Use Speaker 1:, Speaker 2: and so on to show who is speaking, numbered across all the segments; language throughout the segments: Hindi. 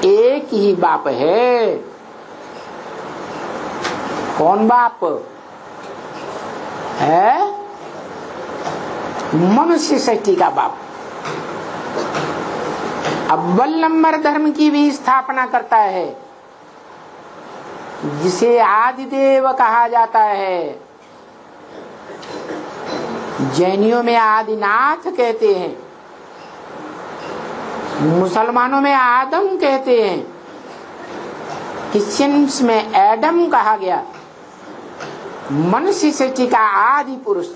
Speaker 1: एक ही बाप है। कौन बाप है? मनुष्य सृष्टि का बाप। अव्वल नंबर धर्म की भी स्थापना करता है, जिसे आदिदेव कहा जाता है। जैनियों में आदिनाथ कहते हैं, मुसलमानों में आदम कहते हैं, क्रिश्चियंस में एडम कहा गया। मनुष्य सृष्टि का आदि पुरुष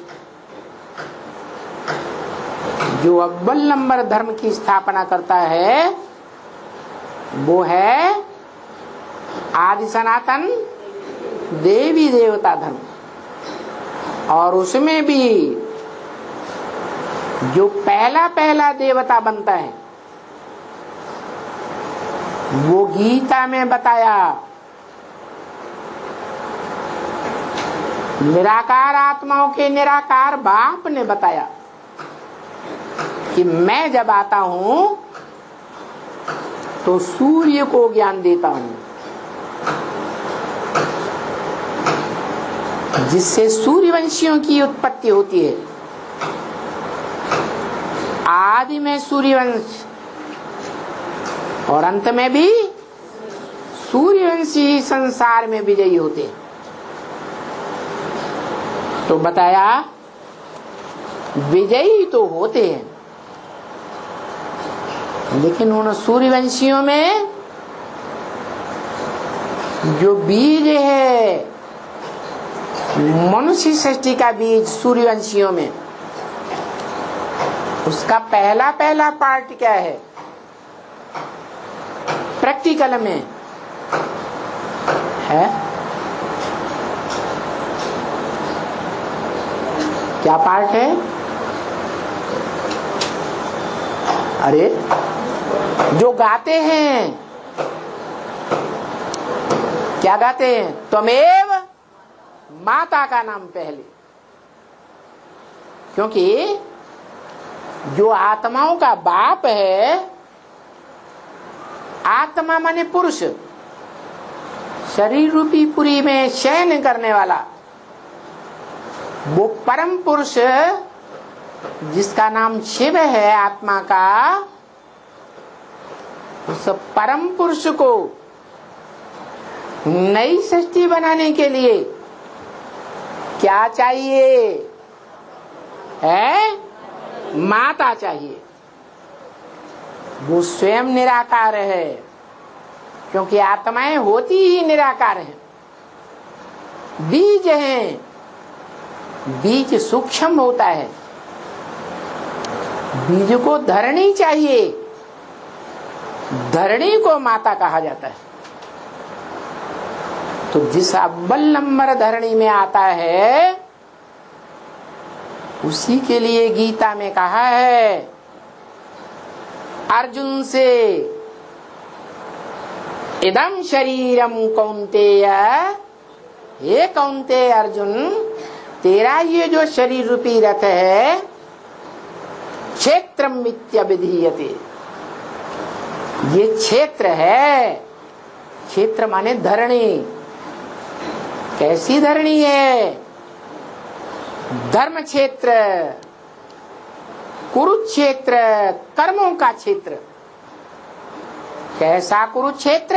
Speaker 1: जो अव्वल नंबर धर्म की स्थापना करता है, वो है आदि सनातन देवी देवता धर्म। और उसमें भी जो पहला पहला देवता बनता है, वो गीता में बताया। निराकार आत्माओं के निराकार बाप ने बताया कि मैं जब आता हूं तो सूर्य को ज्ञान देता हूं, जिससे सूर्यवंशियों की उत्पत्ति होती है। आदि में सूर्यवंश और अंत में भी सूर्यवंशी संसार में विजयी होते हैं। तो बताया विजयी तो होते हैं, लेकिन उन सूर्यवंशियों में जो बीज है, मनुष्य सृष्टि का बीज सूर्यवंशियों में, उसका पहला पहला पार्ट क्या है? प्रैक्टिकल में है क्या पार्ट है? अरे जो गाते हैं, क्या गाते हैं? त्वमेव माता का नाम पहले। क्योंकि जो आत्माओं का बाप है, आत्मा माने पुरुष, शरीर रूपी पुरी में शयन करने वाला, वो परम पुरुष जिसका नाम शिव है, आत्मा का, उस परम पुरुष को नई सृष्टि बनाने के लिए क्या चाहिए? है माता चाहिए। वो स्वयं निराकार है, क्योंकि आत्माएं होती ही निराकार हैं। बीज हैं, बीज सूक्ष्म होता है, बीज को धरणी चाहिए, धरणी को माता कहा जाता है। तो जिस अव्वल नंबर धरणी में आता है, उसी के लिए गीता में कहा है अर्जुन से, इदं शरीरम कौन्तेय, हे कौन्तेय अर्जुन, तेरा ये जो शरीर रूपी रथ है, क्षेत्रम मित्यभिधीयते, ये क्षेत्र है। क्षेत्र माने धरणी। कैसी धरणी है? धर्म क्षेत्र, कुरुक्षेत्र, कर्मों का क्षेत्र। कैसा कुरुक्षेत्र?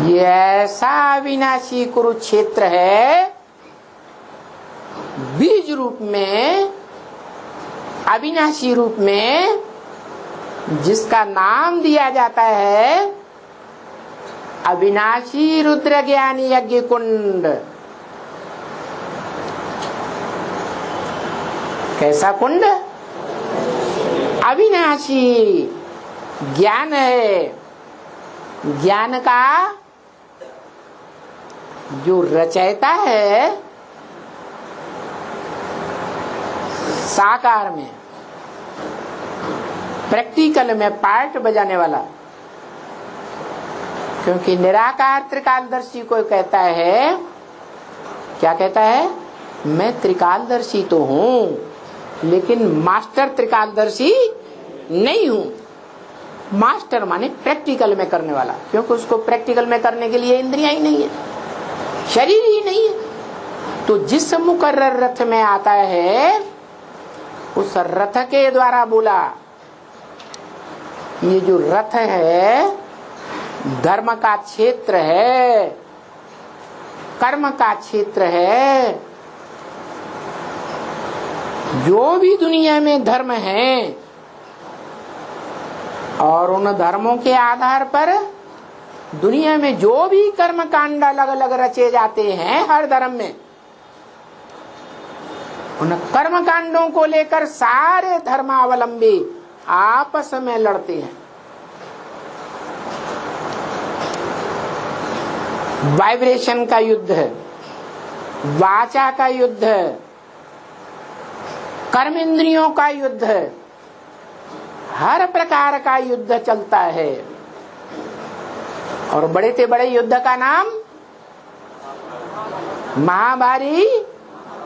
Speaker 1: ये ऐसा अविनाशी कुरुक्षेत्र है, बीज रूप में, अविनाशी रूप में, जिसका नाम दिया जाता है अविनाशी रुद्र ज्ञानी यज्ञ कुंड। कैसा कुंड? अविनाशी ज्ञान है। ज्ञान का जो रचयिता है साकार में, प्रैक्टिकल में पार्ट बजाने वाला, क्योंकि निराकार त्रिकालदर्शी को कहता है, क्या कहता है? मैं त्रिकालदर्शी तो हूं, लेकिन मास्टर त्रिकालदर्शी नहीं हूं। मास्टर माने प्रैक्टिकल में करने वाला, क्योंकि उसको प्रैक्टिकल में करने के लिए इंद्रियां ही नहीं है, शरीर ही नहीं है। तो जिस मुकर्रर रथ में आता है उस रथ के द्वारा बोला, ये जो रथ है धर्म का क्षेत्र है, कर्म का क्षेत्र है। जो भी दुनिया में धर्म है और उन धर्मों के आधार पर दुनिया में जो भी कर्म कांड अलग अलग रचे जाते हैं हर धर्म में, उन कर्म कांडों को लेकर सारे धर्मावलंबी आपस में लड़ते हैं। वाइब्रेशन का युद्ध है, वाचा का युद्ध है, कर्म इंद्रियों का युद्ध है, हर प्रकार का युद्ध चलता है। और बड़े से बड़े युद्ध का नाम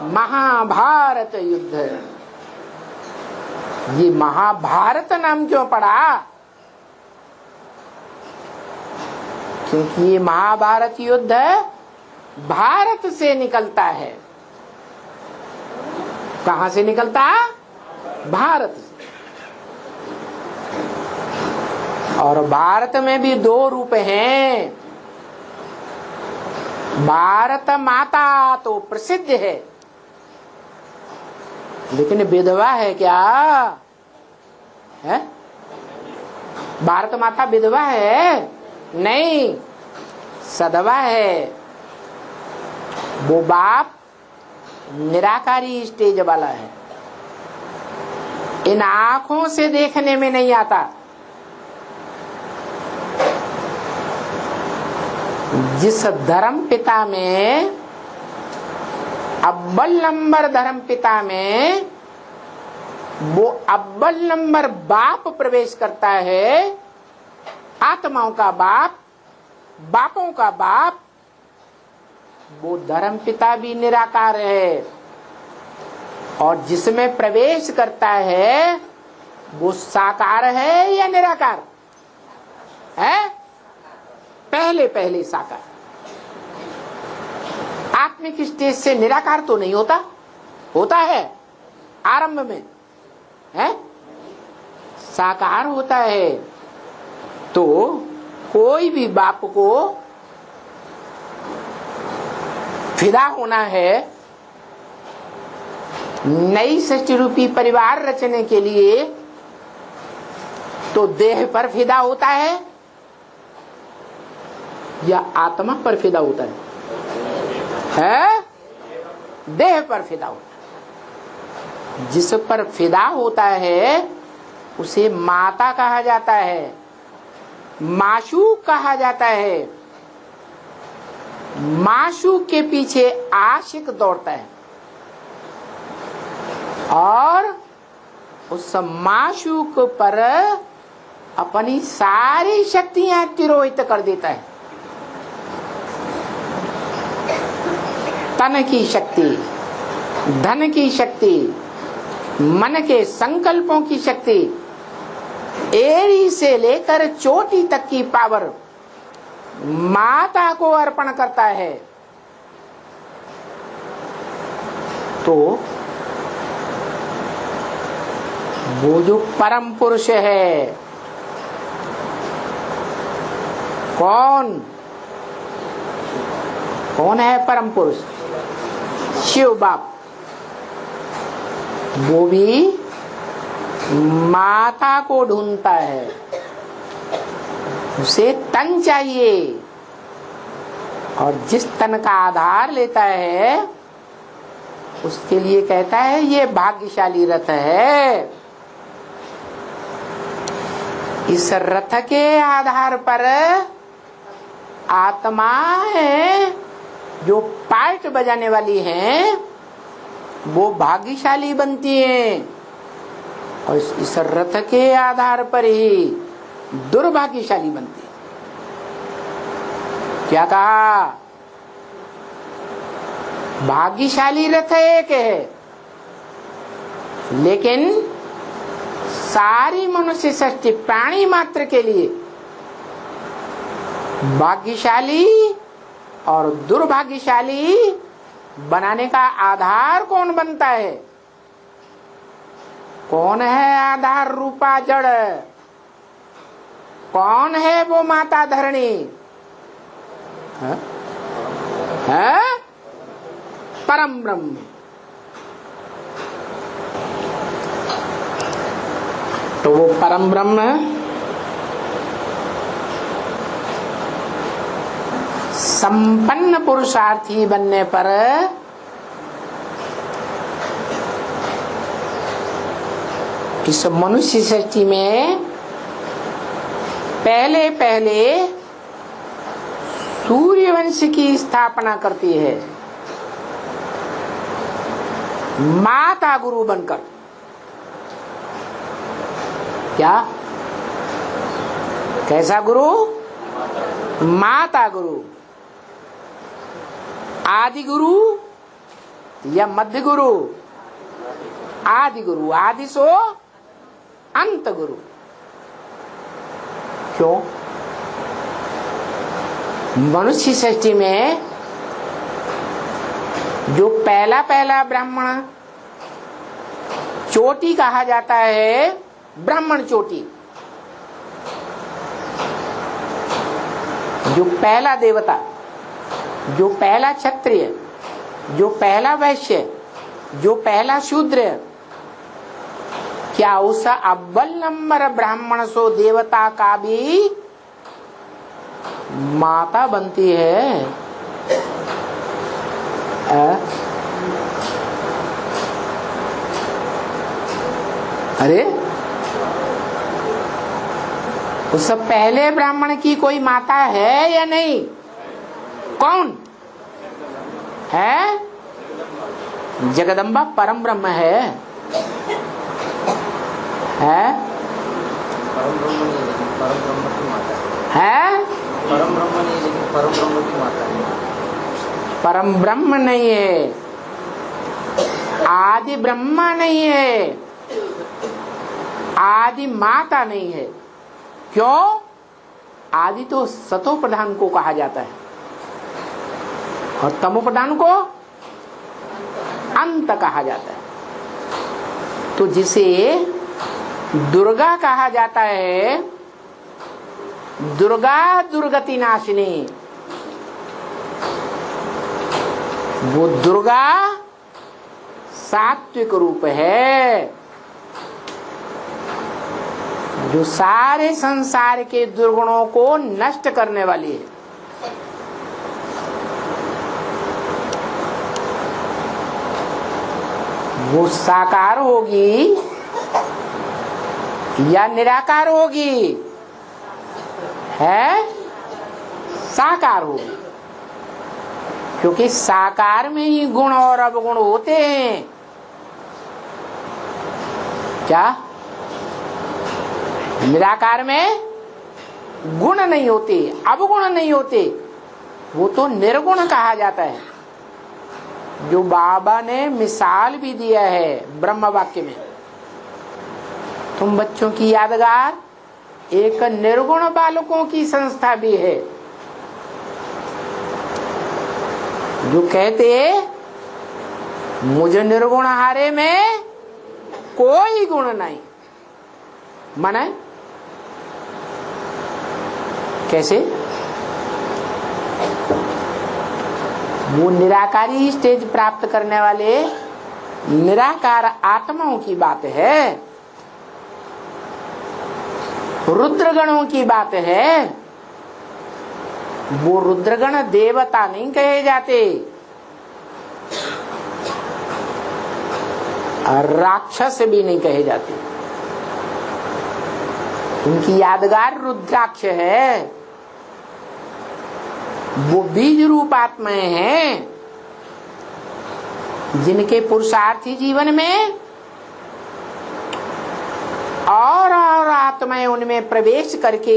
Speaker 1: महाभारत युद्ध है। ये महाभारत नाम क्यों पड़ा? क्योंकि ये महाभारत युद्ध भारत से निकलता है। कहां से निकलता? भारत से। और भारत में भी दो रूप हैं। भारत माता तो प्रसिद्ध है, लेकिन विधवा है क्या? है? भारत माता विधवा है? नहीं, सधवा है। वो बाप निराकारी स्टेज वाला है, इन आंखों से देखने में नहीं आता। जिस धर्म पिता में अव्वल नंबर धर्म पिता में वो अव्वल नंबर बाप प्रवेश करता है, आत्माओं का बाप, बापों का बाप, वो धर्म पिता भी निराकार है। और जिसमें प्रवेश करता है वो साकार है या निराकार है? पहले पहले साकार। आत्मिक स्टेज से निराकार तो नहीं होता, होता है आरंभ में, है साकार होता है। तो कोई भी बाप को फिदा होना है, नई सृष्टि रूपी परिवार रचने के लिए, तो देह पर फिदा होता है या आत्मा पर फिदा होता है? देह पर फिदा होता है। जिस पर फिदा होता है उसे माता कहा जाता है, माशूक कहा जाता है। माशूक के पीछे आशिक दौड़ता है और उस माशूक पर अपनी सारी शक्तियां तिरोहित कर देता है। तन की शक्ति, धन की शक्ति, मन के संकल्पों की शक्ति, एड़ी से लेकर चोटी तक की पावर माता को अर्पण करता है। तो वो जो परम पुरुष है, कौन कौन है परम पुरुष? शिव बाप। वो भी माता को ढूंढता है, उसे तन चाहिए, और जिस तन का आधार लेता है उसके लिए कहता है ये भाग्यशाली रथ है। इस रथ के आधार पर आत्मा है जो पार्ट बजाने वाली हैं वो भाग्यशाली बनती हैं, और इस रथ के आधार पर ही दुर्भाग्यशाली बनती है। क्या कहा? भाग्यशाली रथ एक है, लेकिन सारी मनुष्य सृष्टि प्राणी मात्र के लिए भाग्यशाली और दुर्भाग्यशाली बनाने का आधार कौन बनता है? कौन है आधार रूपा जड़? कौन है वो माता धरणी? है परम ब्रह्म। तो वो परम ब्रह्म संपन्न पुरुषार्थी बनने पर इस मनुष्य सृष्टि में पहले पहले सूर्यवंश की स्थापना करती है, माता गुरु बनकर। क्या? कैसा गुरु? माता गुरु। आदि गुरु या मध्य गुरु? आदि गुरु। आदि सो अंत गुरु। क्यों? मनुष्य सृष्टि में जो पहला पहला ब्राह्मण चोटी कहा जाता है, ब्राह्मण चोटी, जो पहला देवता, जो पहला क्षत्रिय, जो पहला वैश्य, जो पहला शूद्र, क्या उस अव्वल नंबर ब्राह्मण सो देवता का भी माता बनती है? अरे उस पहले ब्राह्मण की कोई माता है या नहीं? कौन है? जगदम्बा परम ब्रह्म है।
Speaker 2: परम ब्रह्म नहीं, लेकिन परम ब्रह्म की माता
Speaker 1: है।
Speaker 2: परम ब्रह्म नहीं, लेकिन परम ब्रह्म की माता है।
Speaker 1: परम ब्रह्म नहीं है, आदि ब्रह्मा नहीं है, आदि माता नहीं है। क्यों? आदि तो सतो प्रधान को कहा जाता है और तमो प्रधान को अंत कहा जाता है। तो जिसे दुर्गा कहा जाता है, दुर्गा दुर्गति नाशिनी, वो दुर्गा सात्विक रूप है जो सारे संसार के दुर्गुणों को नष्ट करने वाली है। वो साकार होगी या निराकार होगी? है साकार होगी, क्योंकि साकार में ही गुण और अवगुण होते हैं। क्या? निराकार में गुण नहीं होते, अवगुण नहीं होते, वो तो निर्गुण कहा जाता है, जो बाबा ने मिसाल भी दिया है ब्रह्म वाक्य में। तुम बच्चों की यादगार एक निर्गुण बालकों की संस्था भी है, जो कहते मुझे निर्गुण हारे में कोई गुण नहीं। माने कैसे? वो निराकारी स्टेज प्राप्त करने वाले निराकार आत्माओं की बात है, रुद्रगणों की बात है। वो रुद्रगण देवता नहीं कहे जाते, राक्षस भी नहीं कहे जाते। उनकी यादगार रुद्राक्ष है। वो बीज रूप आत्माएं हैं जिनके पुरुषार्थी जीवन में और आत्माएं उनमें प्रवेश करके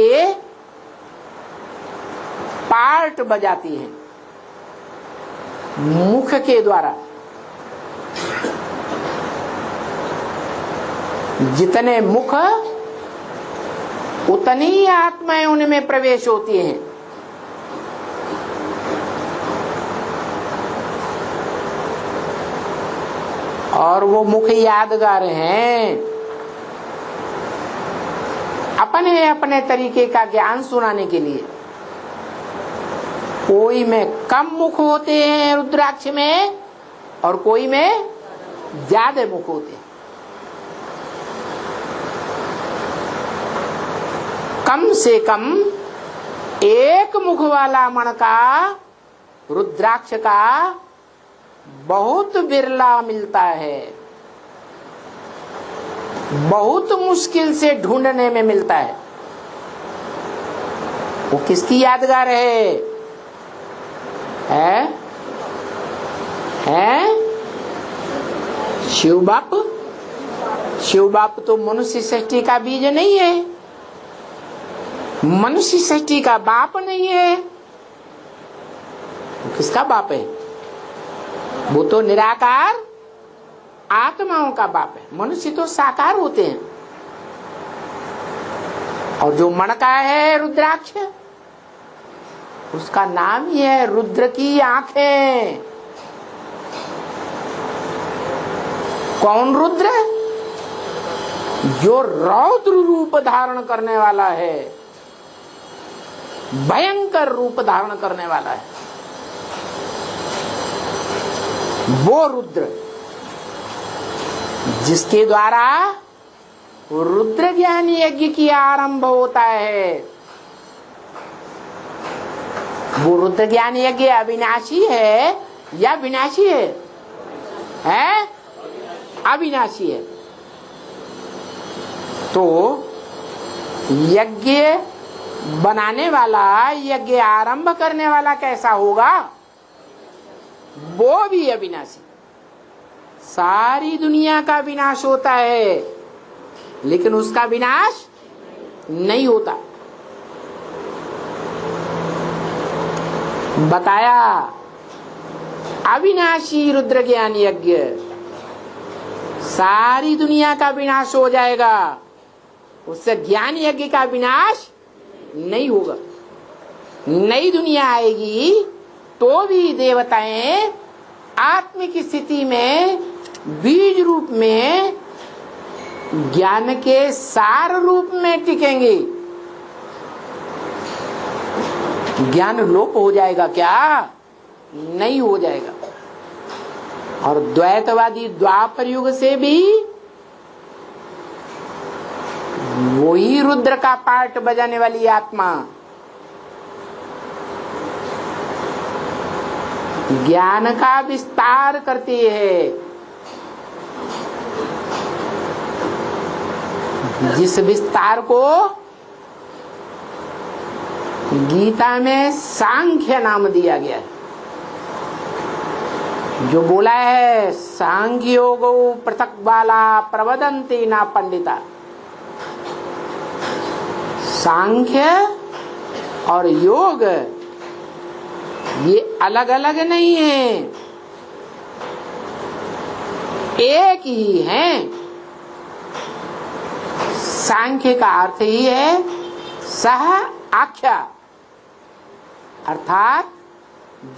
Speaker 1: पार्ट बजाती हैं मुख के द्वारा। जितने मुख उतनी ही आत्माएं उनमें प्रवेश होती हैं। और वो मुख यादगार हैं, अपने अपने तरीके का ज्ञान सुनाने के लिए। कोई में कम मुख होते हैं रुद्राक्ष में, और कोई में ज्यादा मुख होते हैं। कम से कम एक मुख वाला मण का रुद्राक्ष का बहुत बिरला मिलता है, बहुत मुश्किल से ढूंढने में मिलता है। वो किसकी यादगार है? शिव बाप। शिव बाप तो मनुष्य सृष्टि का बीज नहीं है, मनुष्य सृष्टि का बाप नहीं है। वो किसका बाप है? वो तो निराकार आत्माओं का बाप है। मनुष्य तो साकार होते हैं। और जो मण का है रुद्राक्ष, उसका नाम ही है रुद्र की आंखें। कौन रुद्र? जो रौद्र रूप धारण करने वाला है, भयंकर रूप धारण करने वाला है, वो रुद्र, जिसके द्वारा रुद्र ज्ञान यज्ञ की आरंभ होता है। वो रुद्र ज्ञान यज्ञ अविनाशी है या विनाशी है? अविनाशी है। तो यज्ञ बनाने वाला, यज्ञ आरंभ करने वाला कैसा होगा? वो भी अविनाशी। सारी दुनिया का विनाश होता है, लेकिन उसका विनाश नहीं होता। बताया अविनाशी रुद्र ज्ञान यज्ञ, सारी दुनिया का विनाश हो जाएगा, उससे ज्ञान यज्ञ का विनाश नहीं होगा। नई दुनिया आएगी तो भी देवताएं आत्मिक स्थिति में बीज रूप में, ज्ञान के सार रूप में टिकेंगे। ज्ञान लोप हो जाएगा क्या? नहीं हो जाएगा। और द्वैतवादी द्वापर युग से भी वही रुद्र का पार्ट बजाने वाली आत्मा ज्ञान का विस्तार करती है। जिस विस्तार को गीता में सांख्य नाम दिया गया है, जो बोला है सांख्य योगो पृथक बाला प्रवदन्ति ना पंडिता। सांख्य और योग ये अलग अलग नहीं है, एक ही है। सांख्य का अर्थ ही है सह आख्या, अर्थात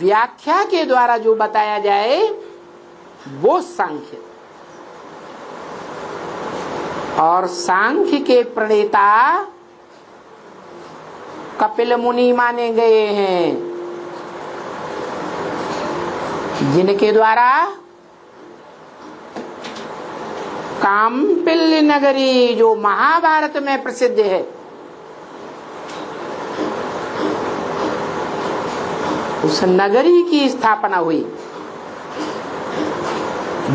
Speaker 1: व्याख्या के द्वारा जो बताया जाए वो सांख्य। और सांख्य के प्रणेता कपिल मुनि माने गए हैं, जिनके द्वारा काम्पिल्य नगरी जो महाभारत में प्रसिद्ध है, उस नगरी की स्थापना हुई,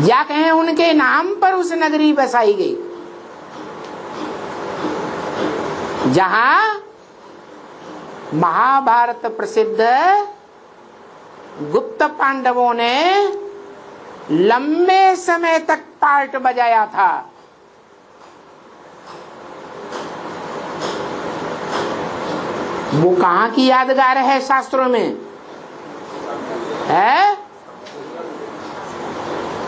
Speaker 1: या कहें उनके नाम पर उस नगरी बसाई गई, जहां महाभारत प्रसिद्ध गुप्त पांडवों ने लंबे समय तक पार्ट बजाया था। वो कहां की यादगार है? शास्त्रों में है।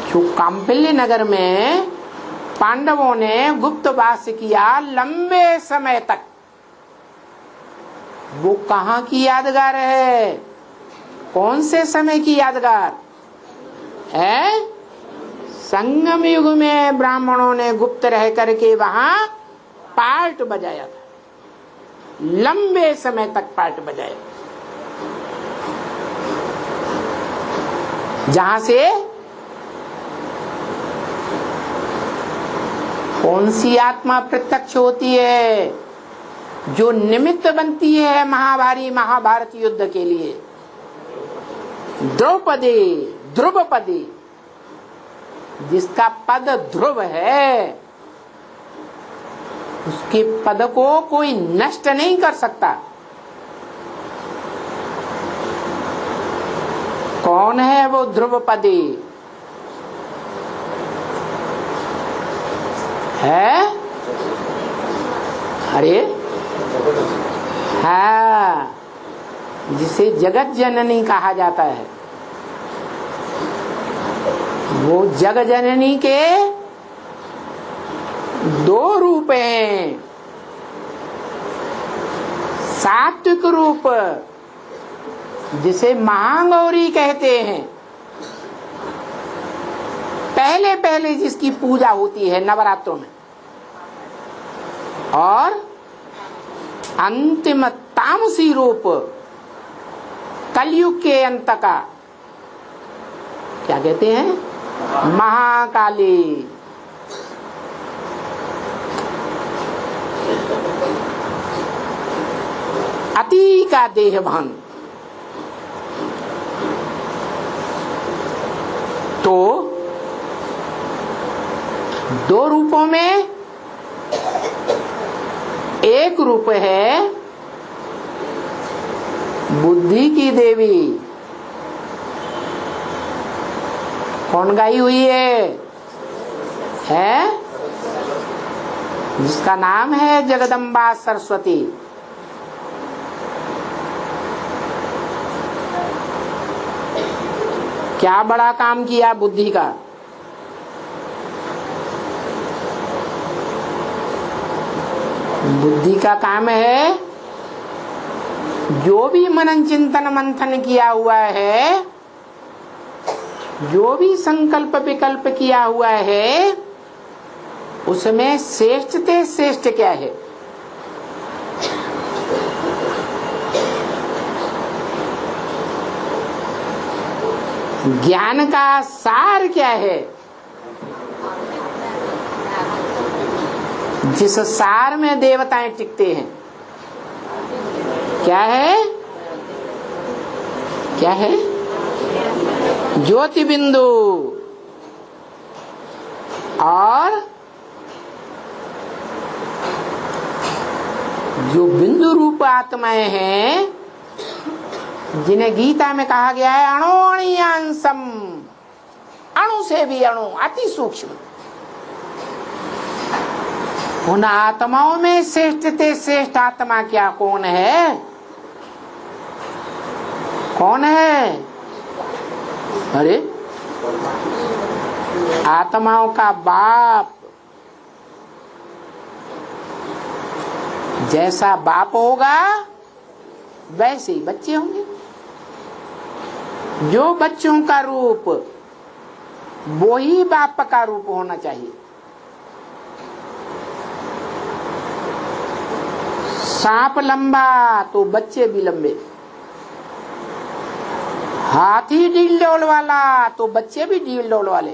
Speaker 1: जो काम्पिल्य नगर में पांडवों ने गुप्तवास किया लंबे समय तक। वो कहाँ की यादगार है? कौन से समय की यादगार है? संगम युग में ब्राह्मणों ने गुप्त रह करके वहां पार्ट बजाया था, लंबे समय तक पार्ट बजाया, जहां से कौन सी आत्मा प्रत्यक्ष होती है? जो निमित्त बनती है महाभारत युद्ध के लिए। द्रौपदी, ध्रुवपदी, जिसका पद ध्रुव है, उसके पद को कोई नष्ट नहीं कर सकता। कौन है वो ध्रुवपदी? है? अरे हाँ, जिसे जगत जननी कहा जाता है। वो जग जननी के दो रूप हैं। सात्विक रूप, जिसे महागौरी कहते हैं, पहले पहले जिसकी पूजा होती है नवरात्रों में, और अंतिम तामसी रूप कलयुग के अंत का, क्या कहते हैं? महाकाली। अति का देह भान। तो दो रूपों में एक रूप है बुद्धि की देवी। कौन गाई हुई है? जिसका नाम है जगदम्बा सरस्वती। क्या बड़ा काम किया बुद्धि का? बुद्धि का काम है, जो भी मनन चिंतन मंथन किया हुआ है, जो भी संकल्प विकल्प किया हुआ है, उसमें श्रेष्ठते श्रेष्ठ क्या है? ज्ञान का सार क्या है? जिस सार में देवताएं टिकते हैं, क्या है? क्या है? ज्योति बिंदु। और जो बिंदु रूप आत्माएं हैं, जिन्हें गीता में कहा गया है अणोअणियांसम, अणु से भी अणु, अति सूक्ष्म। उन आत्माओं में श्रेष्ठते श्रेष्ठ आत्मा क्या कौन है? कौन है? अरे आत्माओं का बाप। जैसा बाप होगा वैसे ही बच्चे होंगे। जो बच्चों का रूप, वो ही बाप का रूप होना चाहिए। सांप लंबा तो बच्चे भी लंबे, हाथी डील डोल वाला तो बच्चे भी डील डोल वाले,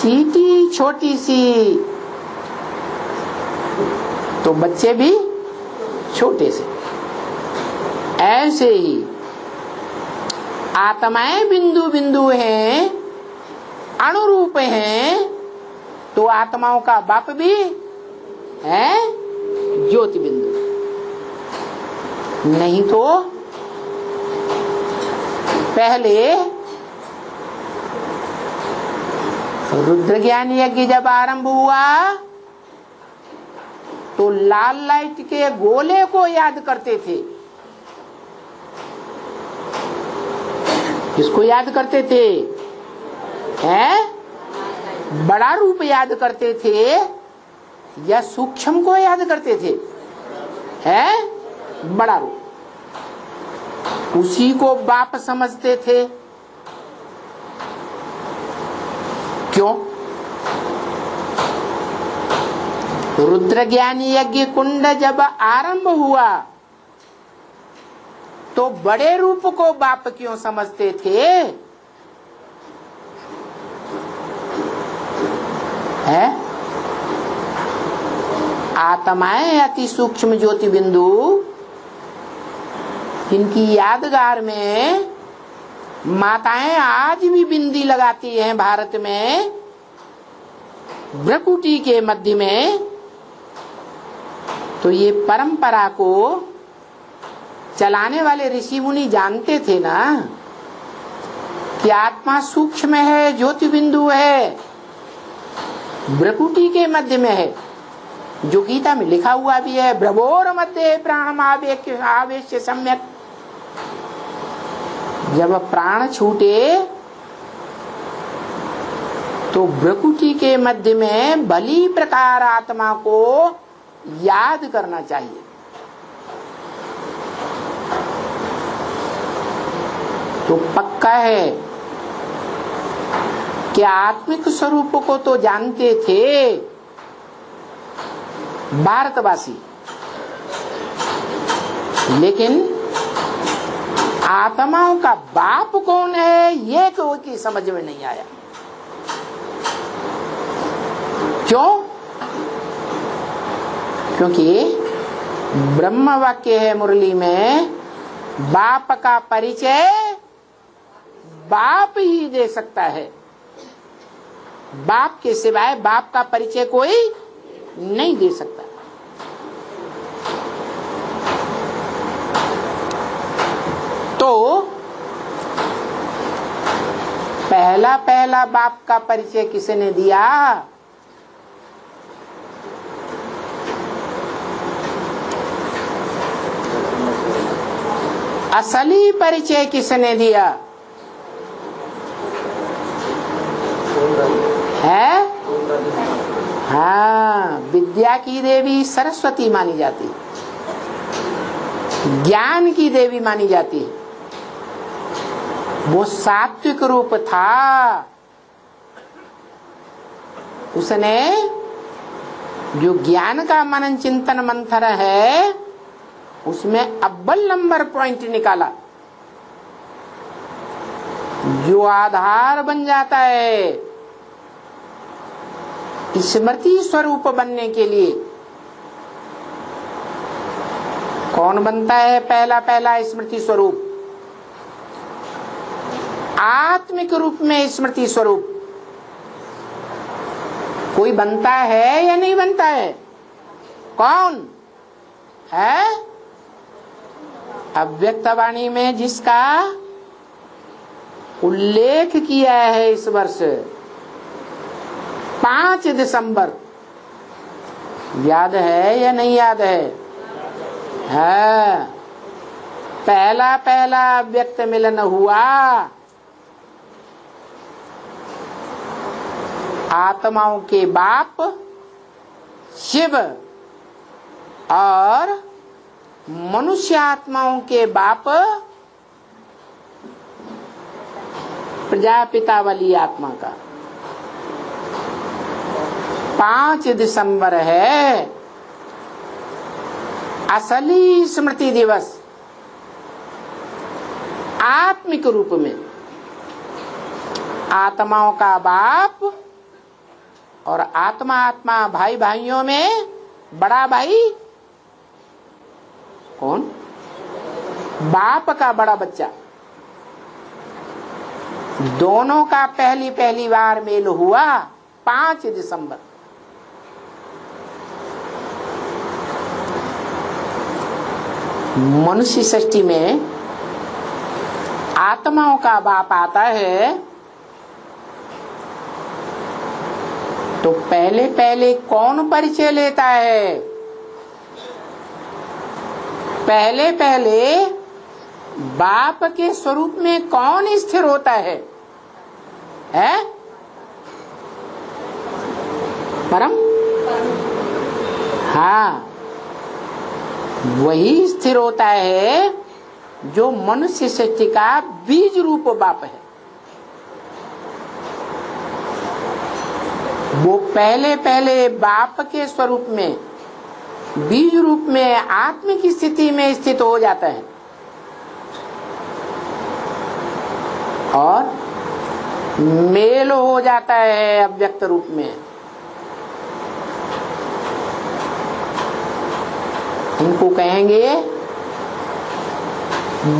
Speaker 1: चींटी छोटी सी तो बच्चे भी छोटे से। ऐसे ही आत्माएं बिंदु बिंदु हैं, अणुरूप हैं, तो आत्माओं का बाप भी है ज्योति बिंदु। नहीं तो पहले रुद्र ज्ञान यज्ञ जब आरंभ हुआ तो लाल लाइट के गोले को याद करते थे। किसको याद करते थे? हैं? बड़ा रूप याद करते थे या सूक्ष्म को याद करते थे? हैं? बड़ा रूप, उसी को बाप समझते थे। क्यों? रुद्र ज्ञान यज्ञ कुंड जब आरंभ हुआ तो बड़े रूप को बाप क्यों समझते थे? है? आत्माएं अति सूक्ष्म ज्योति बिंदु, इनकी यादगार में माताएं आज भी बिंदी लगाती हैं भारत में, भ्रकुटी के मध्य में। तो ये परंपरा को चलाने वाले ऋषि मुनि जानते थे ना कि आत्मा सूक्ष्म है, ज्योति बिंदु है, भ्रकुटी के मध्य में है, जो गीता में लिखा हुआ भी है, भ्रवोर मध्य प्राणम आवेश सम्यक। जब प्राण छूटे तो भ्रकुटी के मध्य में भली प्रकार आत्मा को याद करना चाहिए। तो पक्का है कि आत्मिक स्वरूप को तो जानते थे भारतवासी, लेकिन आत्माओं का बाप कौन है ये कोई समझ में नहीं आया। क्यों? क्योंकि ब्रह्म वाक्य है मुरली में, बाप का परिचय बाप ही दे सकता है, बाप के सिवाय बाप का परिचय कोई नहीं दे सकता। तो पहला बाप का परिचय किसने दिया? असली परिचय किसने दिया है? हाँ, विद्या की देवी सरस्वती मानी जाती, ज्ञान की देवी मानी जाती है। वो सात्विक रूप था, उसने जो ज्ञान का मनन चिंतन मंथन है उसमें अव्वल नंबर पॉइंट निकाला, जो आधार बन जाता है स्मृति स्वरूप बनने के लिए। कौन बनता है पहला स्मृति स्वरूप? आत्मिक रूप में स्मृति स्वरूप कोई बनता है या नहीं बनता है? कौन है? अव्यक्तवाणी में जिसका उल्लेख किया है इस वर्ष 5 दिसंबर, याद है या नहीं याद है? पहला व्यक्त मिलन हुआ आत्माओं के बाप शिव और मनुष्य आत्माओं के बाप प्रजापिता वाली आत्मा का 5 दिसंबर है असली स्मृति दिवस। आत्मिक रूप में आत्माओं का बाप और आत्मा भाई भाइयों में बड़ा भाई कौन? बाप का बड़ा बच्चा। दोनों का पहली बार मेल हुआ 5 दिसंबर। मनुष्य सृष्टि में आत्माओं का बाप आता है तो पहले कौन परिचय लेता है? पहले बाप के स्वरूप में कौन स्थिर होता है? परम, हाँ, वही स्थिर होता है जो मनुष्य सृष्टि का बीज रूप बाप है। वो पहले पहले बाप के स्वरूप में, बीज रूप में, आत्मिक स्थिति में स्थित हो जाता है और मेल हो जाता है अव्यक्त रूप में। उनको कहेंगे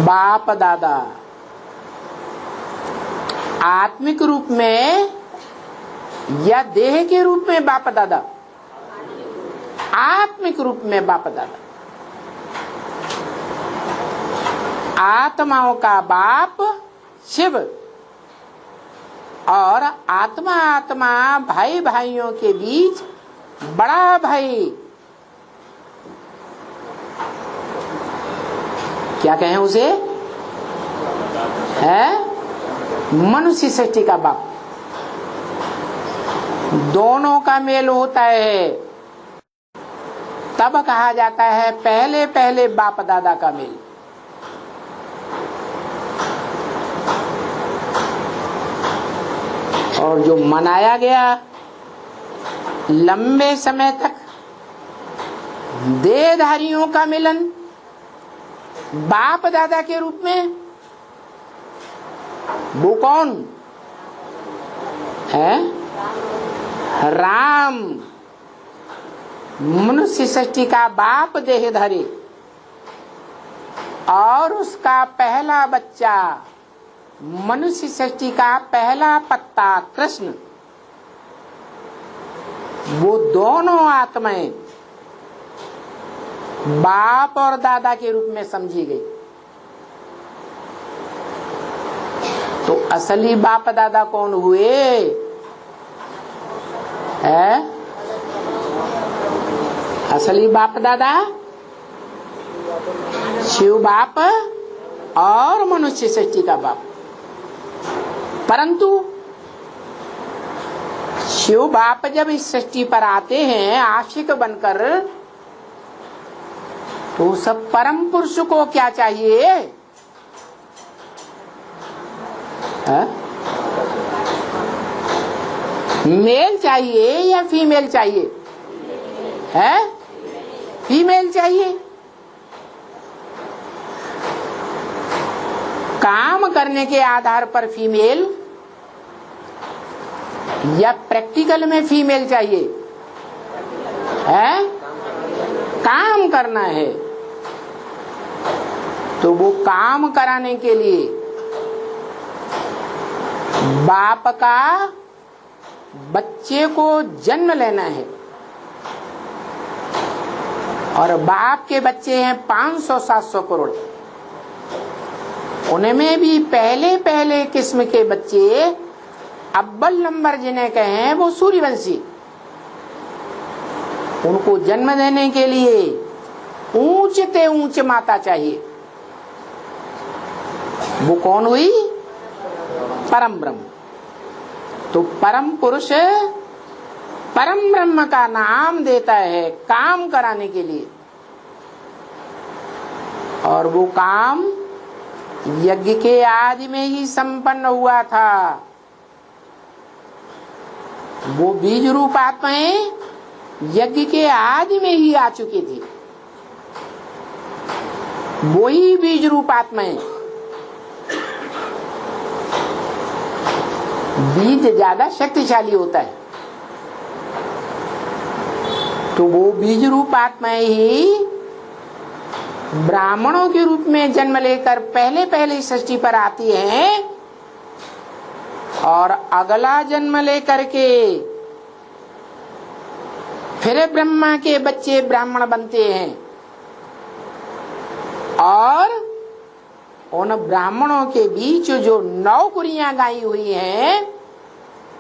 Speaker 1: बाप दादा। आत्मिक रूप में या देह के रूप में बाप दादा? आत्मिक रूप में बाप दादा। आत्माओं का बाप शिव और आत्मा आत्मा भाई भाइयों के बीच बड़ा भाई, क्या कहें उसे, है मनुष्य सृष्टि का बाप। दोनों का मेल होता है तब कहा जाता है पहले पहले बाप दादा का मेल। और जो मनाया गया लंबे समय तक देहधारियों का मिलन बाप दादा के रूप में, वो कौन है? राम, मनुष्य सृष्टि का बाप देहधारी, और उसका पहला बच्चा मनुष्य सृष्टि का पहला पत्ता कृष्ण। वो दोनों आत्माएं बाप और दादा के रूप में समझी गई। तो असली बाप दादा कौन हुए? है असली बाप दादा शिव बाप और मनुष्य सृष्टि का बाप। परंतु शिव बाप जब इस सृष्टि पर आते हैं आशिक बनकर, तो सब परम पुरुष को क्या चाहिए? है? मेल चाहिए या फीमेल चाहिए? है फीमेल चाहिए। काम करने के आधार पर फीमेल या प्रैक्टिकल में फीमेल चाहिए? है काम करना है तो वो काम कराने के लिए बाप का बच्चे को जन्म लेना है। और बाप के बच्चे हैं 500-700 करोड़। उनमें भी पहले पहले किस्म के बच्चे, अव्वल नंबर जिन्हें कहें, वो सूर्यवंशी। उनको जन्म देने के लिए ऊंचते ऊंच माता चाहिए। वो कौन हुई? परम ब्रह्म। तो परम पुरुष परम ब्रह्म का नाम देता है काम कराने के लिए, और वो काम यज्ञ के आदि में ही संपन्न हुआ था। वो बीज रूप आत्माएं यज्ञ के आदि में ही आ चुकी थी। वही बीज रूप आत्माएं, बीज ज्यादा शक्तिशाली होता है, तो वो बीज रूप आत्माएं ही ब्राह्मणों के रूप में जन्म लेकर पहले पहले सृष्टि पर आती हैं, और अगला जन्म लेकर के फिर ब्रह्मा के बच्चे ब्राह्मण बनते हैं। और उन ब्राह्मणों के बीच जो 9 कुरियां गाई हुई हैं,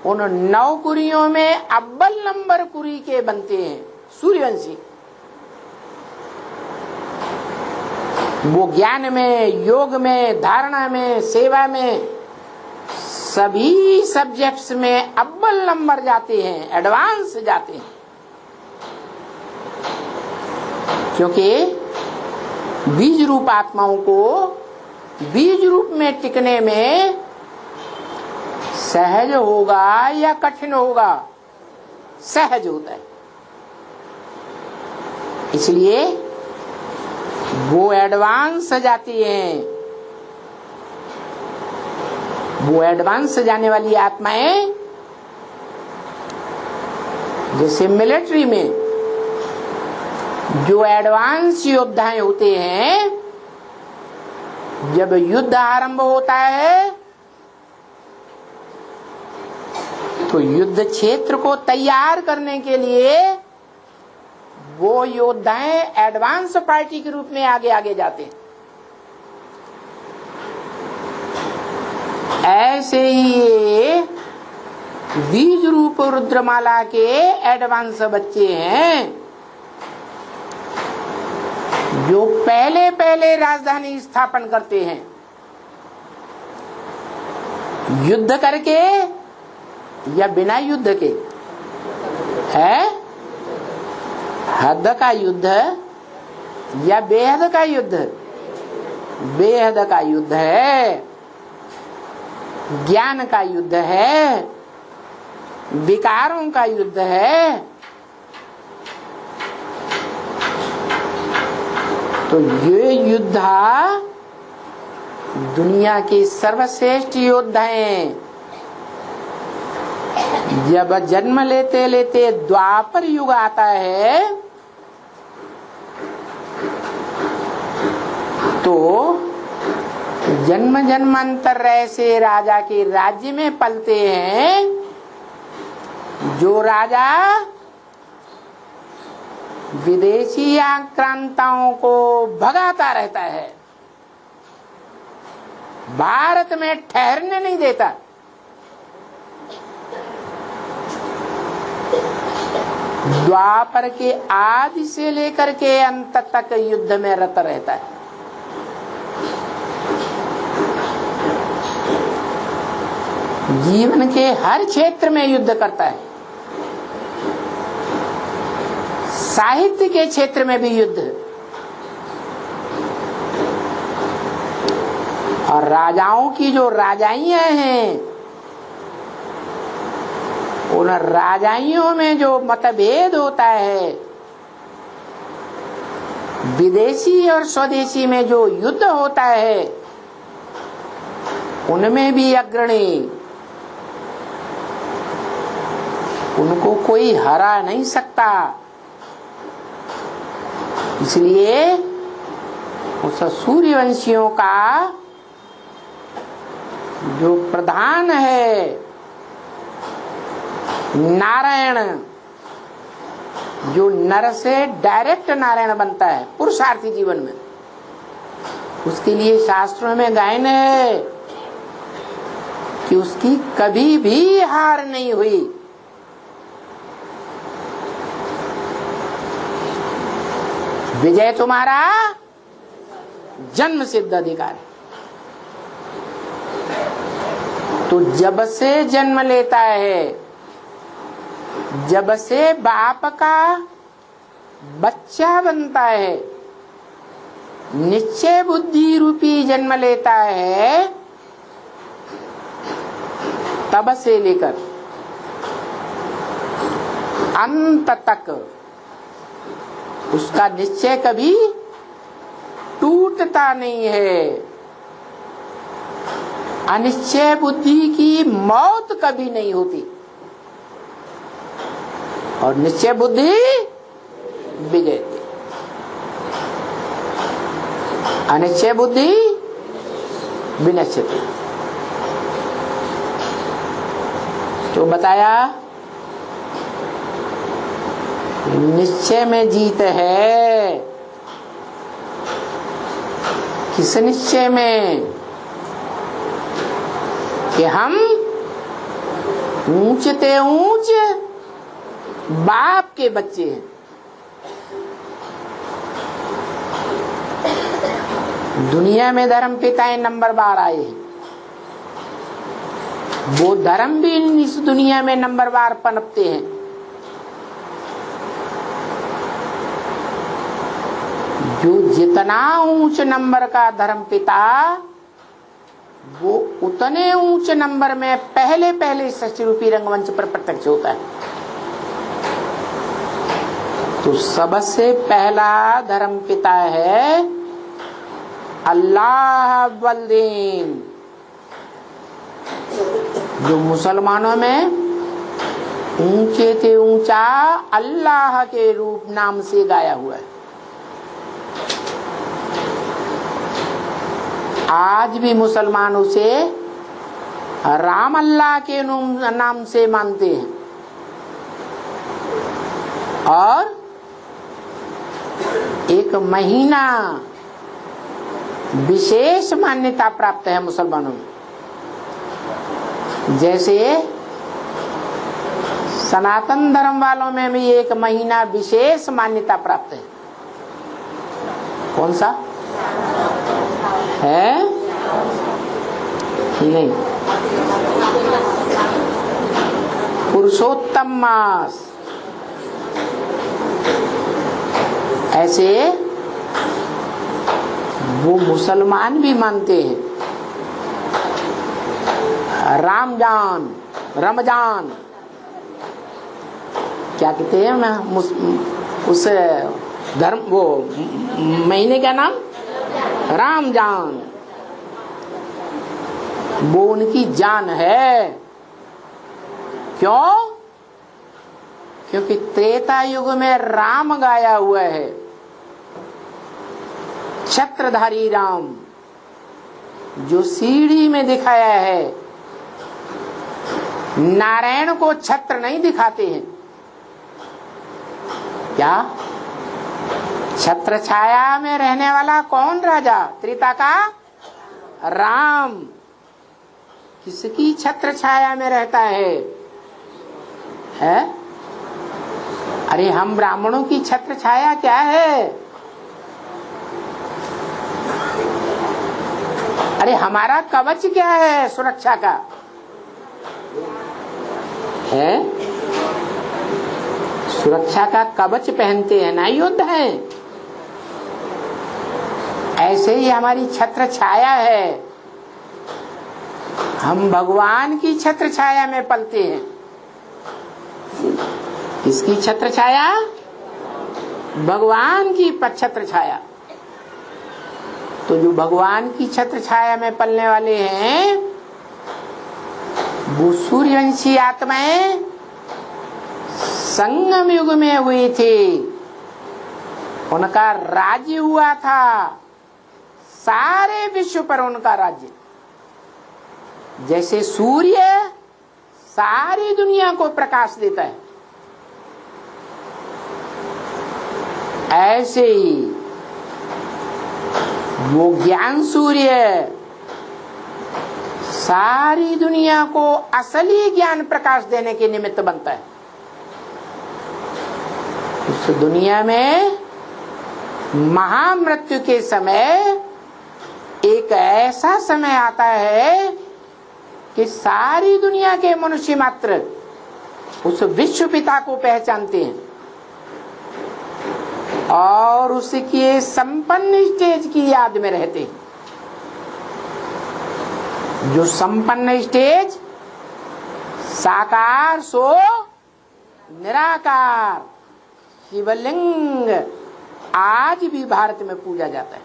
Speaker 1: उन 9 कुरियों में अव्वल नंबर कुरी के बनते हैं सूर्यवंशी। वो ज्ञान में, योग में, धारणा में, सेवा में सभी सब्जेक्ट्स में अव्वल नंबर जाते हैं, एडवांस जाते हैं, क्योंकि बीज रूप आत्माओं को बीज रूप में टिकने में सहज होगा या कठिन होगा? सहज होता है। इसलिए वो एडवांस जाती हैं। वो एडवांस जाने वाली आत्माएं, जैसे मिलिट्री में जो एडवांस योद्धाएं होते हैं, जब युद्ध आरंभ होता है तो युद्ध क्षेत्र को तैयार करने के लिए वो योद्धाएं एडवांस पार्टी के रूप में आगे आगे जाते हैं। ऐसे ही ये बीज रूप रुद्रमाला के एडवांस बच्चे हैं, जो पहले पहले राजधानी स्थापन करते हैं, युद्ध करके या बिना युद्ध के। है हद का युद्ध या बेहद का युद्ध? बेहद का युद्ध है, ज्ञान का युद्ध है, विकारों का युद्ध है। तो ये योद्धा दुनिया के सर्वश्रेष्ठ योद्धा हैं। जब जन्म लेते लेते द्वापर युग आता है तो जन्म जन्मांतर ऐसे राजा के राज्य में पलते हैं, जो राजा विदेशी आक्रांताओं को भगाता रहता है, भारत में ठहरने नहीं देता। द्वापर के आदि से लेकर के अंत तक युद्ध में रत रहता है। जीवन के हर क्षेत्र में युद्ध करता है, साहित्य के क्षेत्र में भी युद्ध, और राजाओं की जो राजाइयां हैं, उन राजाइयों में जो मतभेद होता है, विदेशी और स्वदेशी में जो युद्ध होता है, उनमें भी अग्रणी, उनको कोई हरा नहीं सकता। इसलिए उस सूर्यवंशियों का जो प्रधान है नारायण, जो नर से डायरेक्ट नारायण बनता है पुरुषार्थी जीवन में, उसके लिए शास्त्रों में गायन है कि उसकी कभी भी हार नहीं हुई। विजय तुम्हारा जन्म सिद्ध अधिकार है। तो जब से जन्म लेता है, जब से बाप का बच्चा बनता है, निश्चय बुद्धि रूपी जन्म लेता है, तब से लेकर अंत तक उसका निश्चय कभी टूटता नहीं है। अनिश्चय बुद्धि की मौत कभी नहीं होती, और निश्चय बुद्धि विजयती। अनिश्चय बुद्धि विनश्यति। तो बताया निश्चय में जीत है। किस निश्चय में? कि हम ऊंचते ऊंच बाप के बच्चे हैं। दुनिया में धर्म पिताएं नंबर 12 आए हैं, वो धर्म भी इस दुनिया में नंबरवार पनपते हैं। जो जितना ऊंच नंबर का धर्म पिता, वो उतने ऊंच नंबर में पहले पहले सृष्टि रूपी रंगमंच पर प्रत्यक्ष होता है। तो सबसे पहला धर्म पिता है अल्लाह वल्दीन, जो मुसलमानों में ऊंचे से ऊंचा अल्लाह के रूप नाम से गाया हुआ है। आज भी मुसलमान उसे राम अल्लाह के नाम से मानते हैं और एक महीना विशेष मान्यता प्राप्त है मुसलमानों में। जैसे सनातन धर्म वालों में भी एक महीना विशेष मान्यता प्राप्त है। कौन सा है? नहीं, पुरुषोत्तम मास। ऐसे वो मुसलमान भी मानते हैं। रमजान क्या कहते हैं ना, उस धर्म वो महीने का नाम रमजान। वो उनकी जान है। क्यों? क्योंकि त्रेता युग में राम गाया हुआ है, छत्रधारी राम, जो सीढ़ी में दिखाया है। नारायण को छत्र नहीं दिखाते हैं क्या? छत्र छाया में रहने वाला कौन राजा? त्रेता का राम। किसकी छत्र छाया में रहता है? अरे हम ब्राह्मणों की छत्र छाया क्या है? अरे हमारा कवच क्या है सुरक्षा का? है सुरक्षा का कवच पहनते हैं ना, योद्धा हैं। ऐसे ही हमारी छत्र छाया है। हम भगवान की छत्र छाया में पलते हैं। किसकी छत्र छाया? भगवान की छत्र छाया। तो जो भगवान की छत्र छाया में पलने वाले हैं, वो सूर्यवंशी आत्माएं संगम युग में हुई थी। उनका राज्य हुआ था, सारे विश्व पर उनका राज्य। जैसे सूर्य सारी दुनिया को प्रकाश देता है, ऐसे ही वो ज्ञान सूर्य सारी दुनिया को असली ज्ञान प्रकाश देने के निमित्त बनता है। इस दुनिया में महामृत्यु के समय एक ऐसा समय आता है कि सारी दुनिया के मनुष्य मात्र उस विश्व पिता को पहचानते हैं और उसके संपन्न स्टेज की याद में रहते हैं। जो संपन्न स्टेज साकार सो निराकार शिवलिंग आज भी भारत में पूजा जाता है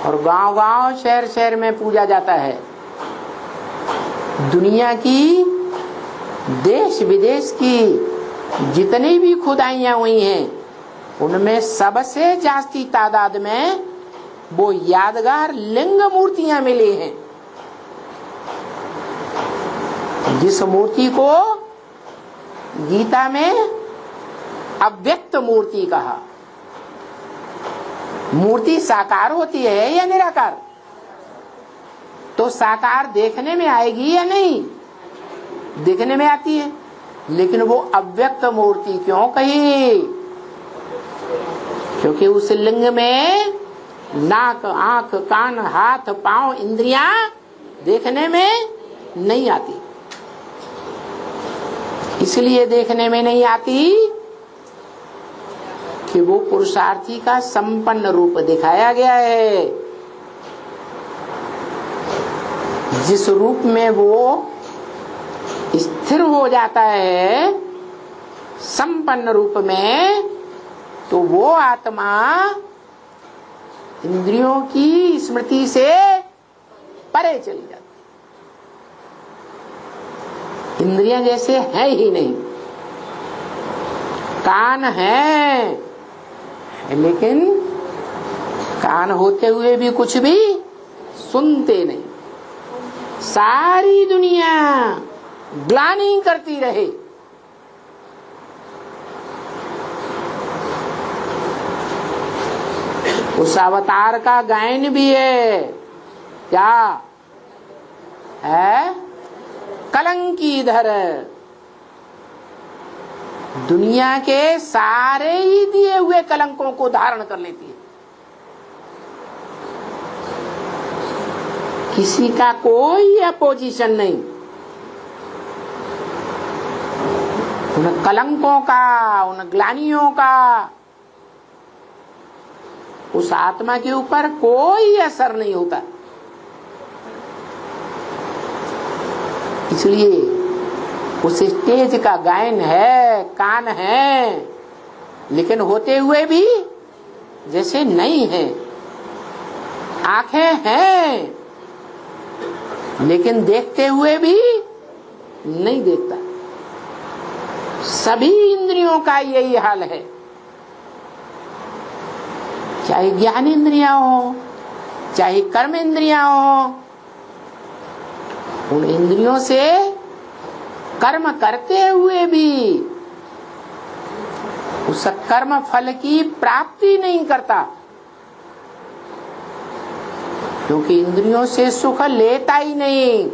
Speaker 1: और गांव-गांव शहर-शहर में पूजा जाता है। दुनिया की देश विदेश की जितनी भी खुदाइयां हुई हैं, उनमें सबसे जास्ती तादाद में वो यादगार लिंग मूर्तियां मिली हैं, जिस मूर्ति को गीता में अव्यक्त मूर्ति कहा। मूर्ति साकार होती है या निराकार? तो साकार देखने में आएगी या नहीं? देखने में आती है, लेकिन वो अव्यक्त मूर्ति क्यों कही? क्योंकि उस लिंग में नाक, आंख, कान, हाथ, पांव, इंद्रियां देखने में नहीं आती। इसलिए देखने में नहीं आती कि वो पुरुषार्थी का संपन्न रूप दिखाया गया है। जिस रूप में वो स्थिर हो जाता है संपन्न रूप में, तो वो आत्मा इंद्रियों की स्मृति से परे चली जाती। इंद्रियां जैसे है ही नहीं। कान है, लेकिन कान होते हुए भी कुछ भी सुनते नहीं। सारी दुनिया ग्लानि करती रहे, उस अवतार का गायन भी है। क्या है? कलंकीधर। दुनिया के सारे ही दिए हुए कलंकों को धारण कर लेती है। किसी का कोई अपोजिशन नहीं। उन कलंकों का, उन ग्लानियों का उस आत्मा के ऊपर कोई असर नहीं होता। इसलिए उस स्टेज का गायन है, कान है, लेकिन होते हुए भी जैसे नहीं है। आंखें हैं, लेकिन देखते हुए भी नहीं देखता। सभी इंद्रियों का यही हाल है, चाहे ज्ञान इंद्रियां हो, चाहे कर्म इंद्रियां हो। उन इंद्रियों से कर्म करते हुए भी उस कर्म फल की प्राप्ति नहीं करता, क्योंकि इंद्रियों से सुख लेता ही नहीं।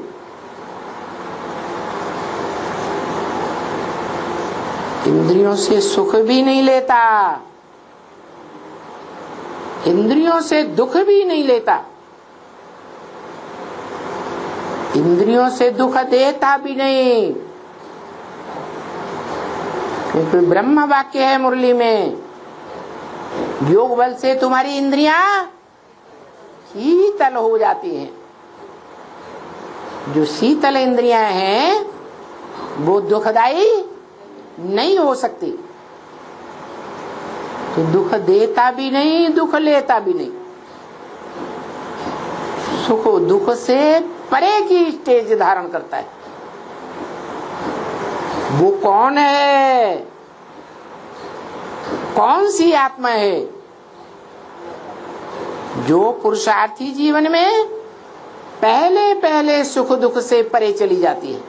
Speaker 1: इंद्रियों से सुख भी नहीं लेता, इंद्रियों से दुख भी नहीं लेता, इंद्रियों से दुख देता भी नहीं। क्योंकि ब्रह्म वाक्य है मुरली में, योग बल से तुम्हारी इंद्रियां शीतल हो जाती हैं। जो शीतल इंद्रियां हैं वो दुखदाई नहीं हो सकती। तो दुख देता भी नहीं, दुख लेता भी नहीं। सुख दुख से परे की स्टेज धारण करता है। वो कौन है? कौन सी आत्मा है जो पुरुषार्थी जीवन में पहले पहले सुख दुख से परे चली जाती है?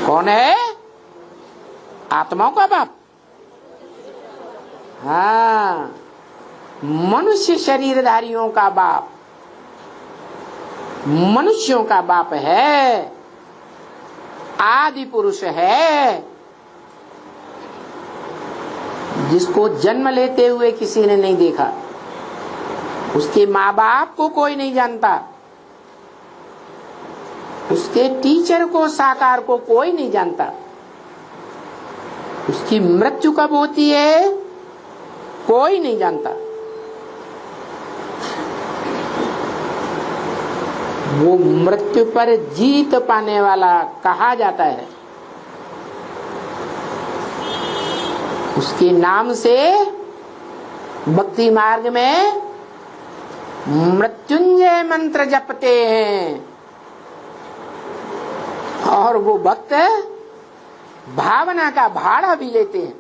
Speaker 1: कौन है? आत्माओं का बाप। हाँ, मनुष्य शरीरधारियों का बाप, मनुष्यों का बाप है, आदि पुरुष है, जिसको जन्म लेते हुए किसी ने नहीं देखा। उसके माँ बाप को कोई नहीं जानता, उसके टीचर को, साकार को कोई नहीं जानता। उसकी मृत्यु कब होती है कोई नहीं जानता। वो मृत्यु पर जीत पाने वाला कहा जाता है। उसके नाम से भक्ति मार्ग में मृत्युंजय मंत्र जपते हैं, और वो भक्त भावना का भाड़ा भी लेते हैं।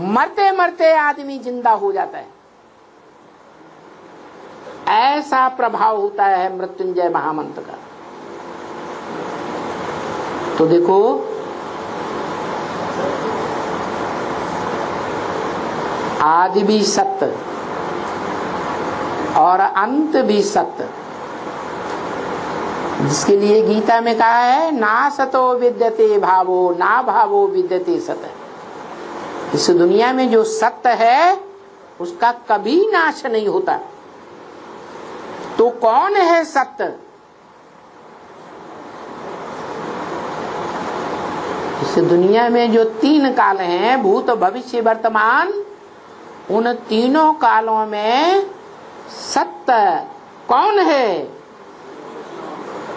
Speaker 1: मरते मरते आदमी जिंदा हो जाता है। ऐसा प्रभाव होता है मृत्युंजय महामंत्र का। तो देखो, आदि भी सत्य और अंत भी सत्य, जिसके लिए गीता में कहा है ना सतो विद्यते भावो ना भावो विद्यते सत। इस दुनिया में जो सत्य है उसका कभी नाश नहीं होता। तो कौन है सत्य? इस दुनिया में जो 3 काल हैं, भूत भविष्य वर्तमान, उन तीनों कालों में सत्य कौन है?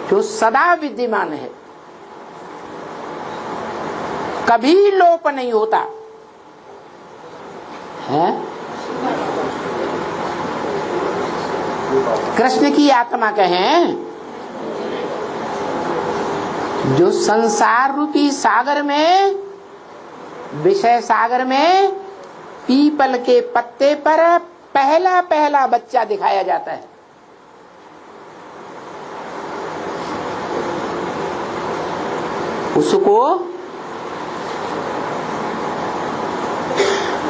Speaker 1: जो सदा विद्यमान है, कभी लोप नहीं होता है। कृष्ण की आत्मा कहें, जो संसार रूपी सागर में, विषय सागर में पीपल के पत्ते पर पहला पहला बच्चा दिखाया जाता है, उसको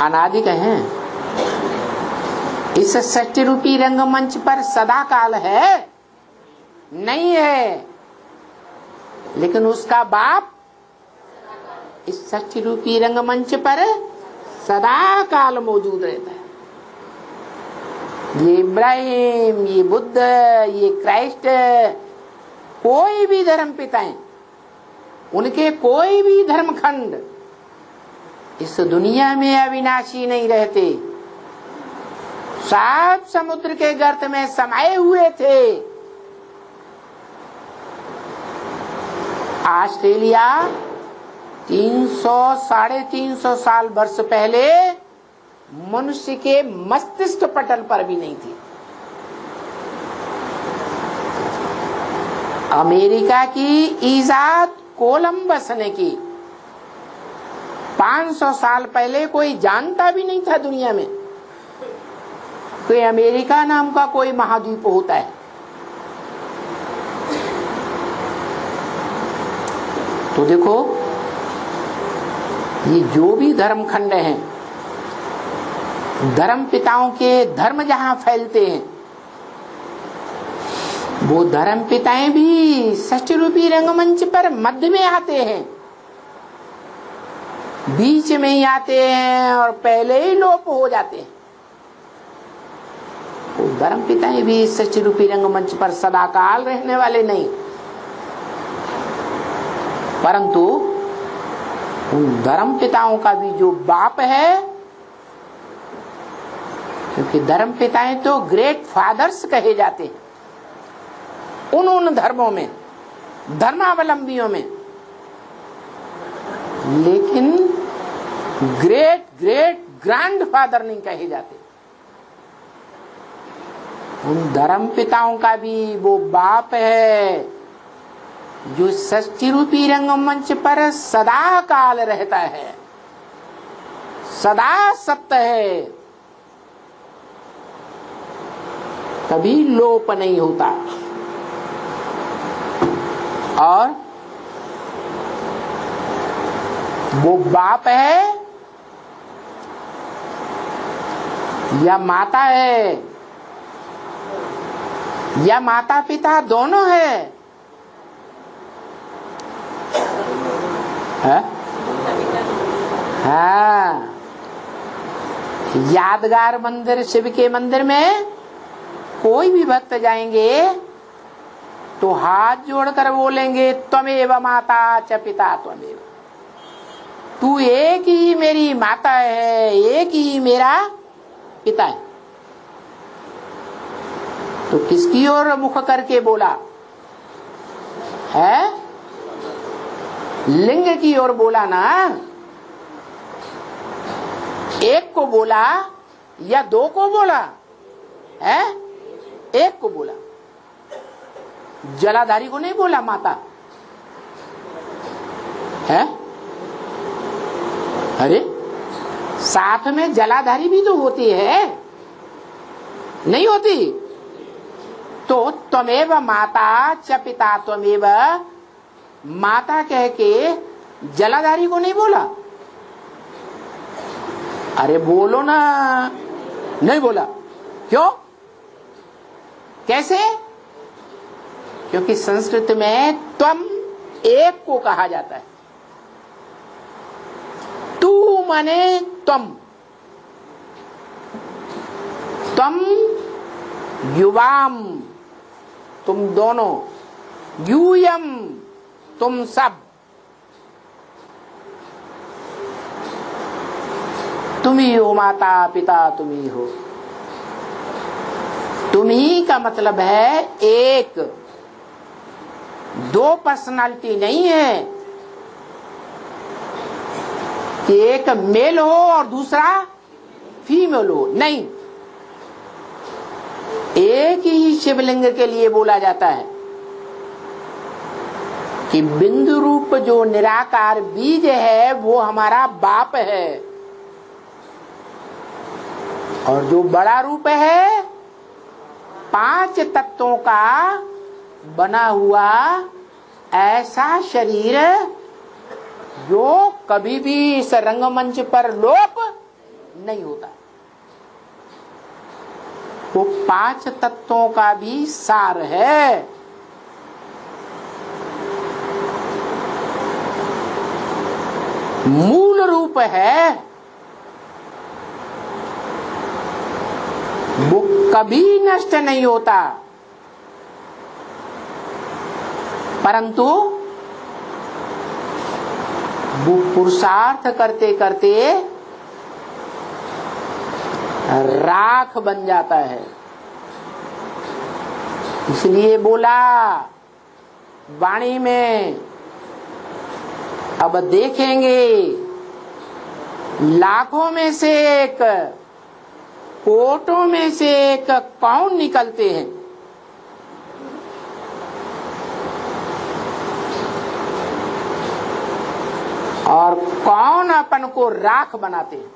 Speaker 1: अनादि कहें। इस सृष्टि रूपी रंगमंच पर सदा काल है नहीं है, लेकिन उसका बाप इस सृष्टि रूपी रंगमंच पर सदा काल मौजूद रहता है। ये इब्राहिम, ये बुद्ध, ये क्राइस्ट, कोई भी धर्म पिताएं, उनके कोई भी धर्मखंड इस दुनिया में अविनाशी नहीं रहते। सब समुद्र के गर्त में समाये हुए थे। ऑस्ट्रेलिया 300-350 साल वर्ष पहले मनुष्य के मस्तिष्क पटल पर भी नहीं थी। अमेरिका की इजाद कोलंबस ने की, 500 साल पहले कोई जानता भी नहीं था दुनिया में कि अमेरिका नाम का कोई महाद्वीप होता है। तो देखो, ये जो भी धर्मखंड हैं, धर्म पिताओं के धर्म जहां फैलते हैं, वो धर्म पिताएं भी सृष्टि रूपी रंगमंच पर मध्य में आते हैं, बीच में ही आते हैं और पहले ही लोप हो जाते हैं। वो धर्म पिताएं भी सृष्टि रूपी रंगमंच पर सदाकाल रहने वाले नहीं, परंतु उन धर्म पिताओं का भी जो बाप है, क्योंकि धर्म पिताएं तो ग्रेट फादर्स कहे जाते हैं उन धर्मों में, धर्मावलंबियों में, लेकिन ग्रेट ग्रेट ग्रैंड फादर नहीं कहे जाते। उन धर्म पिताओं का भी वो बाप है जो सृष्टि रूपी रंगमंच पर सदा काल रहता है, सदा सत्य है, कभी लोप नहीं होता। और वो बाप है या माता है या माता पिता दोनों है, हाँ। यादगार मंदिर, शिव के मंदिर में कोई भी भक्त जाएंगे तो हाथ जोड़कर बोलेंगे, त्वमेव माता च पिता त्वमेव, तू एक ही मेरी माता है, एक ही मेरा पिता है। तो किसकी ओर मुख करके बोला है? लिंग की ओर बोला ना। एक को बोला या दो को बोला है? एक को बोला, जलाधारी को नहीं बोला माता है। अरे साथ में जलाधारी भी तो होती है, नहीं होती? तो त्वमेव माता च पिता त्वमेव, माता कह के जलाधारी को नहीं बोला? अरे बोलो ना। नहीं बोला, क्यों? कैसे? क्योंकि संस्कृत में त्वम एक को कहा जाता है। तू माने त्वम, त्वम युवाम तुम दोनों, यूयम तुम सब, तुम ही हो माता पिता, तुम ही हो। तुम ही का मतलब है एक, दो पर्सनालिटी नहीं है कि एक मेल हो और दूसरा फीमेल हो, नहीं। एक ही शिवलिंग के लिए बोला जाता है कि बिंदु रूप जो निराकार बीज है वो हमारा बाप है, और जो बड़ा रूप है 5 तत्वों का बना हुआ ऐसा शरीर जो कभी भी इस रंगमंच पर लोप नहीं होता। वो 5 तत्वों का भी सार है। मूल रूप है, वो कभी नष्ट नहीं होता, परंतु वो पुरुषार्थ करते करते राख बन जाता है। इसलिए बोला वाणी में, अब देखेंगे लाखों में से एक, कोटों में से एक कौन निकलते हैं। और कौन अपन को राख बनाते हैं।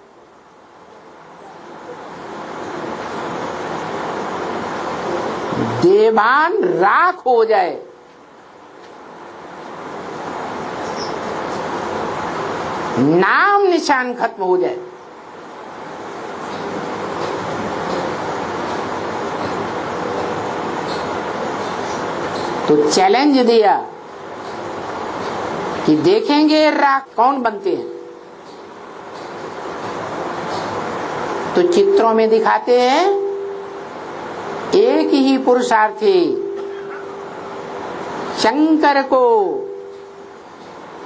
Speaker 1: देवान राख हो जाए, नाम निशान खत्म हो जाए, तो चैलेंज दिया कि देखेंगे राख कौन बनते हैं। तो चित्रों में दिखाते हैं एक ही पुरुषार्थी शंकर को,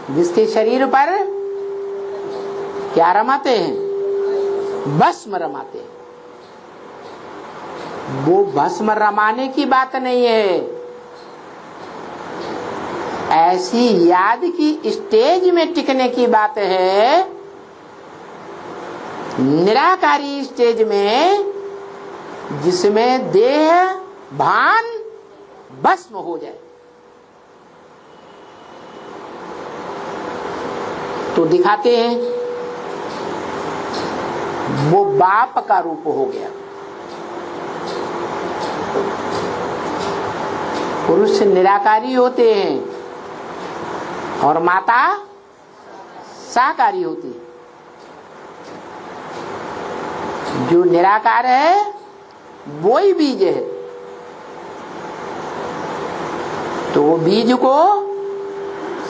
Speaker 1: जिसके शरीर पर क्या रमाते हैं, भस्म रमाते हैं। वो भस्म रमाने की बात नहीं है, ऐसी याद की स्टेज में टिकने की बात है, निराकारी स्टेज में, जिसमें देह भान भस्म हो जाए। तो दिखाते हैं वो बाप का रूप हो गया। पुरुष निराकारी होते हैं और माता साकारी होती है। जो निराकार है वो ही बीज है, तो वो बीज को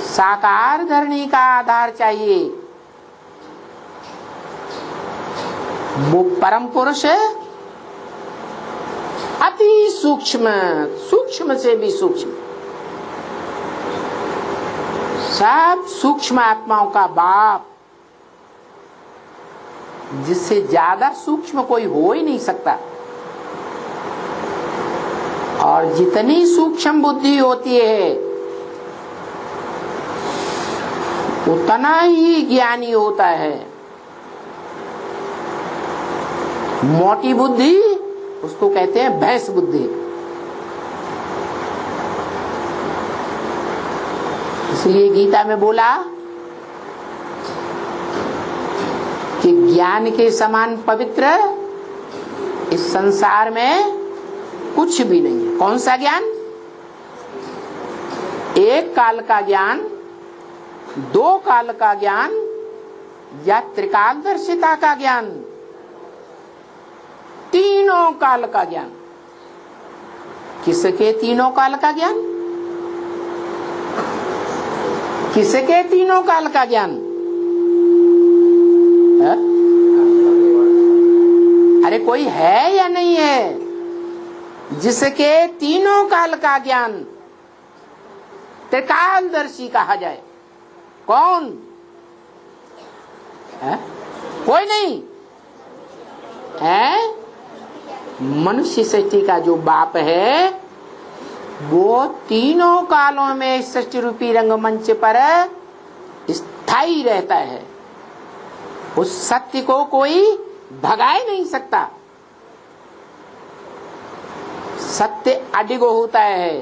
Speaker 1: साकार धरने का आधार चाहिए। वो परम पुरुष अति सूक्ष्म, सूक्ष्म से भी सूक्ष्म, सब सूक्ष्म आत्माओं का बाप, जिससे ज्यादा सूक्ष्म कोई हो ही नहीं सकता। और जितनी सूक्ष्म बुद्धि होती है उतना ही ज्ञानी होता है। मोटी बुद्धि उसको कहते हैं भैंस बुद्धि। इसलिए गीता में बोला कि ज्ञान के समान पवित्र इस संसार में कुछ भी नहीं है। कौन सा ज्ञान? एक काल का ज्ञान, दो काल का ज्ञान, या त्रिकालदर्शिता का ज्ञान, तीनों काल का ज्ञान। किसके तीनों काल का ज्ञान? किसके तीनों काल का ज्ञान? अरे कोई है या नहीं है? जिसके तीनों काल का ज्ञान त्रिकालदर्शी कहा जाए। कौन है? कोई नहीं है। मनुष्य सृष्टि का जो बाप है वो तीनों कालों में सृष्टि रूपी रंगमंच पर स्थायी रहता है। उस सत्य को कोई भगा ही नहीं सकता। सत्य अडिग होता है,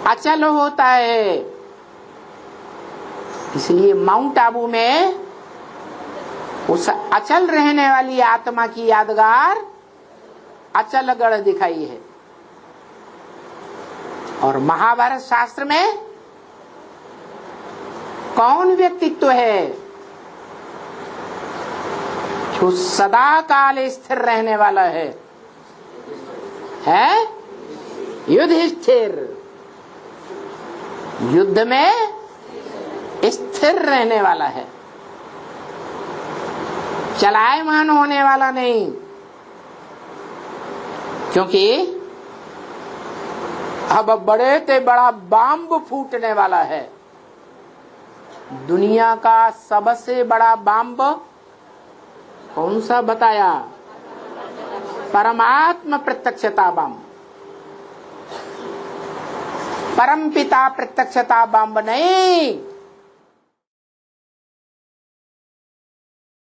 Speaker 1: अचल होता है। इसलिए माउंट आबू में उस अचल रहने वाली आत्मा की यादगार अचलगढ़ दिखाई है। और महाभारत शास्त्र में कौन व्यक्तित्व है जो सदा काल स्थिर रहने वाला है? युधिष्ठिर। युद्ध में स्थिर रहने वाला है, चलायमान होने वाला नहीं। क्योंकि अब बड़े से बड़ा बम फूटने वाला है। दुनिया का सबसे बड़ा बम कौन सा बताया? परमात्मा प्रत्यक्षता बम, परमपिता प्रत्यक्षता बम नहीं।